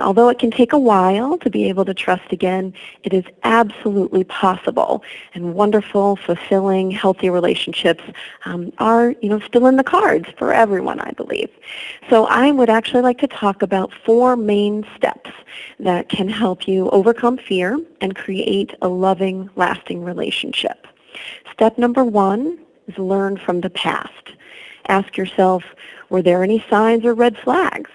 And although it can take a while to be able to trust again, it is absolutely possible. And wonderful, fulfilling, healthy relationships are, still in the cards for everyone, I believe. So I would actually like to talk about 4 main steps that can help you overcome fear and create a loving, lasting relationship. Step number 1 is learn from the past. Ask yourself, were there any signs or red flags?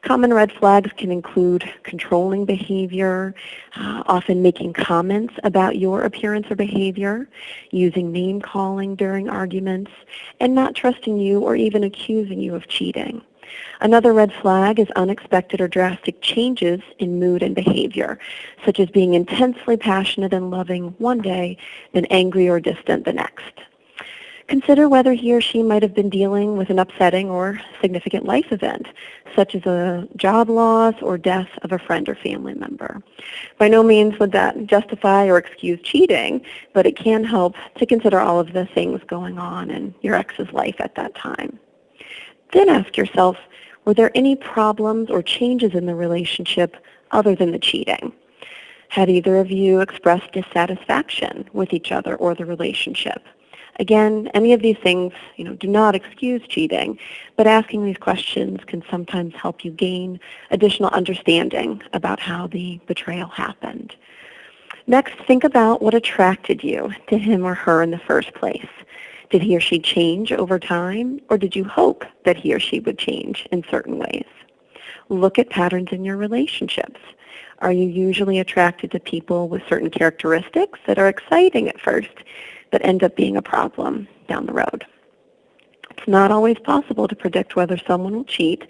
Common red flags can include controlling behavior, often making comments about your appearance or behavior, using name-calling during arguments, and not trusting you or even accusing you of cheating. Another red flag is unexpected or drastic changes in mood and behavior, such as being intensely passionate and loving one day, then angry or distant the next. Consider whether he or she might have been dealing with an upsetting or significant life event, such as a job loss or death of a friend or family member. By no means would that justify or excuse cheating, but it can help to consider all of the things going on in your ex's life at that time. Then ask yourself, were there any problems or changes in the relationship other than the cheating? Had either of you expressed dissatisfaction with each other or the relationship? Again, any of these things, do not excuse cheating, but asking these questions can sometimes help you gain additional understanding about how the betrayal happened. Next, think about what attracted you to him or her in the first place. Did he or she change over time, or did you hope that he or she would change in certain ways? Look at patterns in your relationships. Are you usually attracted to people with certain characteristics that are exciting at first, but end up being a problem down the road? It's not always possible to predict whether someone will cheat,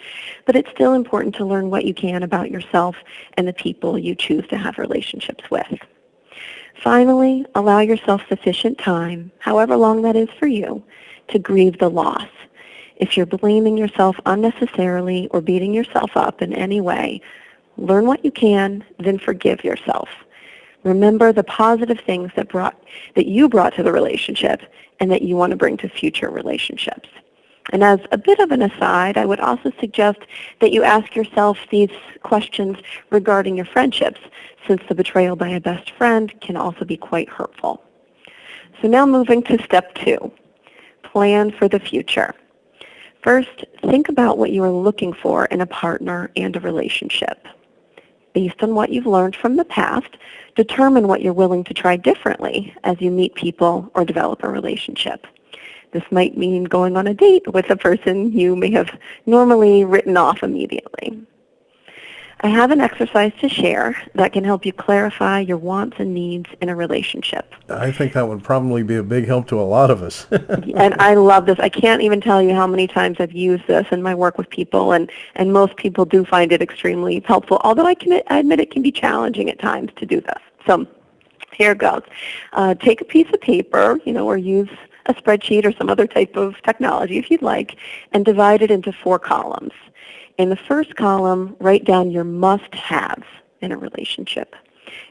but it's still important to learn what you can about yourself and the people you choose to have relationships with. Finally, allow yourself sufficient time, however long that is for you, to grieve the loss. If you're blaming yourself unnecessarily or beating yourself up in any way, learn what you can, then forgive yourself. Remember the positive things that you brought to the relationship and that you want to bring to future relationships. And as a bit of an aside, I would also suggest that you ask yourself these questions regarding your friendships, since the betrayal by a best friend can also be quite hurtful. So now moving to step 2, plan for the future. First, think about what you are looking for in a partner and a relationship. Based on what you've learned from the past, determine what you're willing to try differently as you meet people or develop a relationship. This might mean going on a date with a person you may have normally written off immediately. I have an exercise to share that can help you clarify your wants and needs in a relationship. I think that would probably be a big help to a lot of us. And I love this. I can't even tell you how many times I've used this in my work with people, and most people do find it extremely helpful, although I admit it can be challenging at times to do this. So here it goes. Take a piece of paper, or use a spreadsheet or some other type of technology if you'd like, and divide it into 4 columns. In the first column, write down your must-haves in a relationship.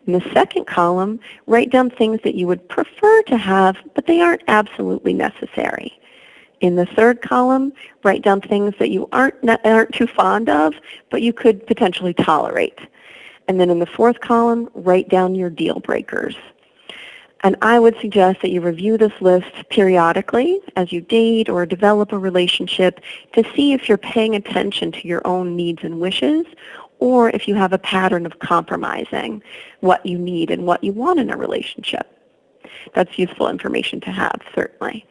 In the second column, write down things that you would prefer to have, but they aren't absolutely necessary. In the third column, write down things that you aren't too fond of, but you could potentially tolerate. And then in the fourth column, write down your deal breakers. And I would suggest that you review this list periodically as you date or develop a relationship to see if you're paying attention to your own needs and wishes, or if you have a pattern of compromising what you need and what you want in a relationship. That's useful information to have, certainly.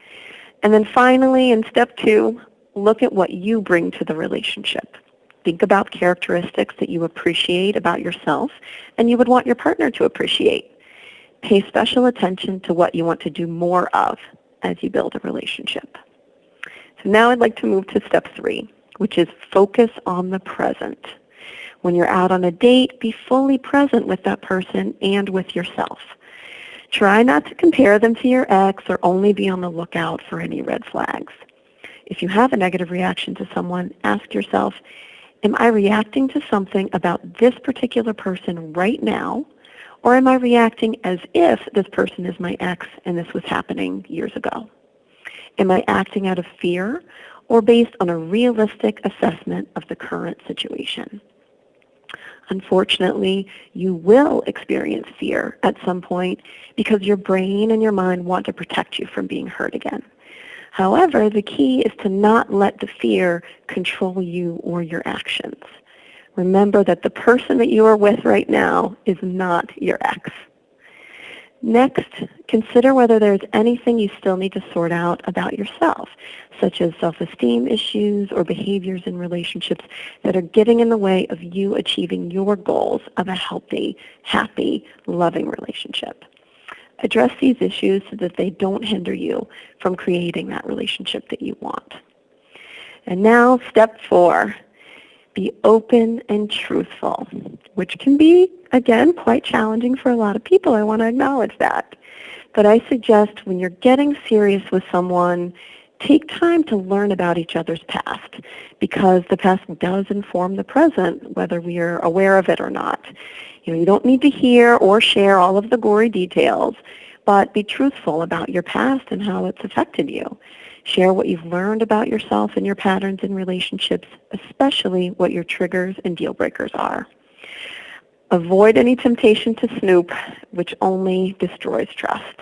And then finally, in step 2, look at what you bring to the relationship. Think about characteristics that you appreciate about yourself and you would want your partner to appreciate. Pay special attention to what you want to do more of as you build a relationship. So now I'd like to move to step 3, which is focus on the present. When you're out on a date, be fully present with that person and with yourself. Try not to compare them to your ex or only be on the lookout for any red flags. If you have a negative reaction to someone, ask yourself, am I reacting to something about this particular person right now, or am I reacting as if this person is my ex and this was happening years ago? Am I acting out of fear or based on a realistic assessment of the current situation? Unfortunately, you will experience fear at some point because your brain and your mind want to protect you from being hurt again. However, the key is to not let the fear control you or your actions. Remember that the person that you are with right now is not your ex. Next, consider whether there's anything you still need to sort out about yourself, such as self-esteem issues or behaviors in relationships that are getting in the way of you achieving your goals of a healthy, happy, loving relationship. Address these issues so that they don't hinder you from creating that relationship that you want. And now, step 4. Be open and truthful, which can be, again, quite challenging for a lot of people. I want to acknowledge that. But I suggest when you're getting serious with someone, take time to learn about each other's past, because the past does inform the present, whether we are aware of it or not. You don't need to hear or share all of the gory details, but be truthful about your past and how it's affected you. Share what you've learned about yourself and your patterns in relationships, especially what your triggers and deal breakers are. Avoid any temptation to snoop, which only destroys trust.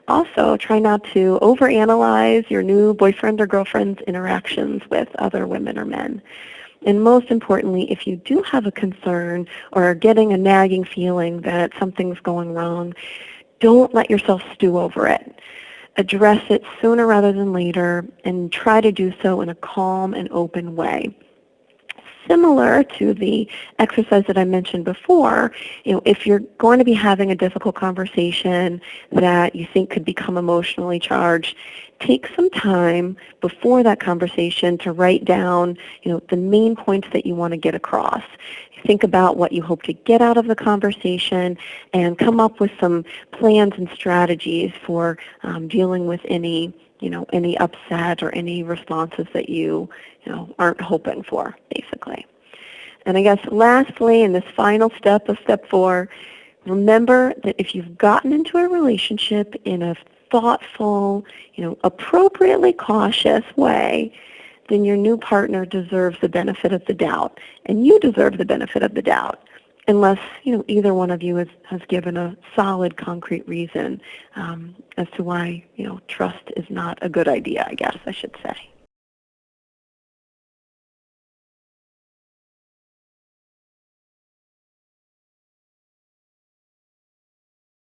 Also, try not to overanalyze your new boyfriend or girlfriend's interactions with other women or men. And most importantly, if you do have a concern or are getting a nagging feeling that something's going wrong, don't let yourself stew over it. Address it sooner rather than later, and try to do so in a calm and open way. Similar to the exercise that I mentioned before, if you're going to be having a difficult conversation that you think could become emotionally charged, take some time before that conversation to write down, the main points that you want to get across. Think about what you hope to get out of the conversation and come up with some plans and strategies for dealing with any upset or any responses that you aren't hoping for, basically. And I guess lastly, in this final step of step 4, remember that if you've gotten into a relationship in a thoughtful, appropriately cautious way, then your new partner deserves the benefit of the doubt, and you deserve the benefit of the doubt, unless either one of you has given a solid, concrete reason as to why trust is not a good idea, I guess I should say.